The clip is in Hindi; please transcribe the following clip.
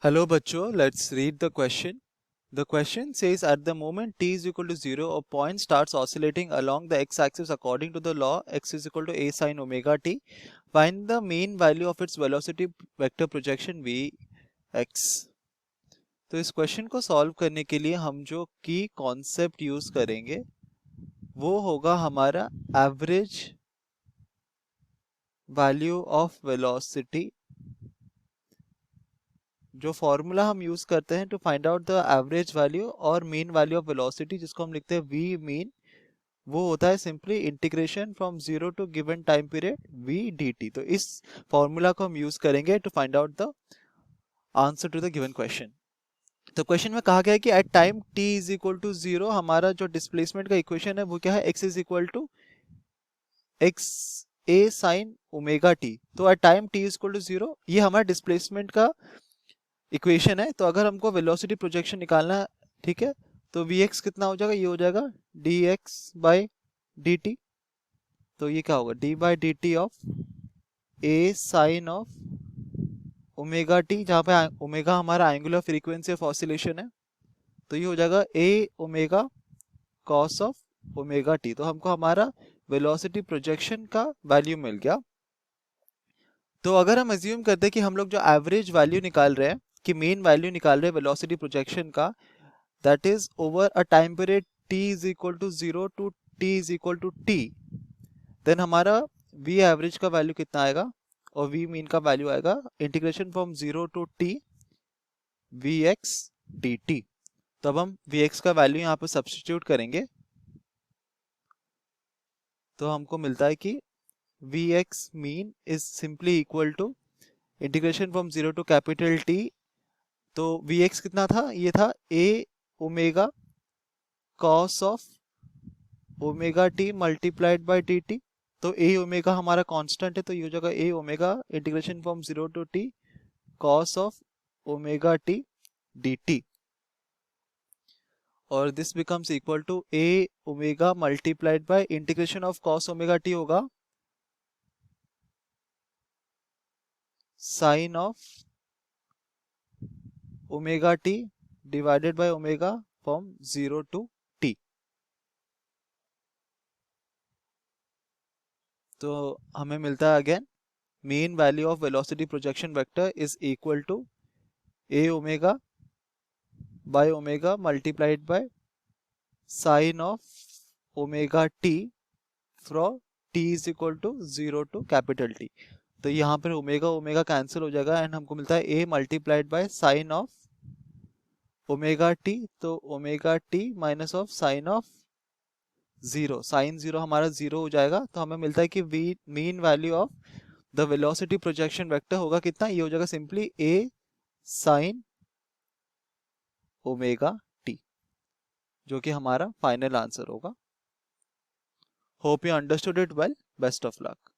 Hello बच्चों, let's read the question. The question says at the moment t is equal to 0, a point starts oscillating along the x-axis according to the law x is equal to a sin omega t. Find the mean value of its velocity vector projection vx. तो इस क्वेश्चन को सॉल्व करने के लिए हम जो की कॉन्सेप्ट यूज करेंगे वो होगा हमारा एवरेज वैल्यू ऑफ वेलोसिटी। जो फॉर्मूला हम यूज करते हैं to find out the average value और मीन वैल्यू ऑफ वेलोसिटी, जिसको हम लिखते हैं वी मीन, वो होता है simply integration from zero to given time period v d T. तो इस फॉर्मूला को हम यूज करेंगे to find out the answer to the given question. तो क्वेश्चन में कहा गया है कि at time t is equal to 0 हमारा जो डिस्प्लेसमेंट का इक्वेशन है वो क्या है, x is equal to X A sine omega T. तो at time t is equal to 0 ये हमारा डिस्प्लेसमेंट का इक्वेशन है। तो अगर हमको वेलोसिटी प्रोजेक्शन निकालना है, ठीक है, तो vx कितना हो जाएगा, ये हो जाएगा dx बाई dt। तो ये क्या होगा, d by d t of a sine of omega t, जहाँ पे ओमेगा हमारा एंगुलर फ्रीक्वेंसी ऑफ ऑसिलेशन है। तो ये हो जाएगा a omega cos of omega T. तो हमको हमारा वेलोसिटी प्रोजेक्शन का वैल्यू मिल गया। तो अगर हम अज्यूम करते हैं कि हम लोग जो एवरेज वैल्यू निकाल रहे हैं, कि मेन वैल्यू निकाल रहे हैं वेलोसिटी प्रोजेक्शन का, that is over a time period t is equal to 0 to t is equal to t, then हमारा v एवरेज का वैल्यू कितना आएगा और v मीन का वैल्यू आएगा integration from 0 to t vx dt। तो अब हम vx का वैल्यू यहाँ पे सब्स्टिट्यूट करेंगे तो हमको मिलता है कि vx mean is simply equal to integration from 0 to capital T। तो vx कितना था, ये था a omega cos of omega T multiplied by D T. तो a ओमेगा हमारा कांस्टेंट है, तो ये हो जाएगा a omega integration from 0 to t cos of omega T D T, और this becomes equal to a omega multiplied by integration of cos omega T होगा sign of omega t divided by omega from 0 to t। तो हमें मिलता है again mean value of velocity projection vector is equal to a omega by omega multiplied by sine of omega t from t is equal to 0 to capital T। तो यहाँ पर ओमेगा ओमेगा कैंसिल हो जाएगा एंड हमको मिलता है a multiplied by sine of omega T. तो omega T minus of sine of 0, sine 0 हमारा 0 हो जाएगा। तो हमें मिलता है कि mean value of the velocity projection vector होगा कितना, ये हो जाएगा simply a sign omega T, जो कि हमारा फाइनल आंसर होगा। Hope you understood it well, best of luck.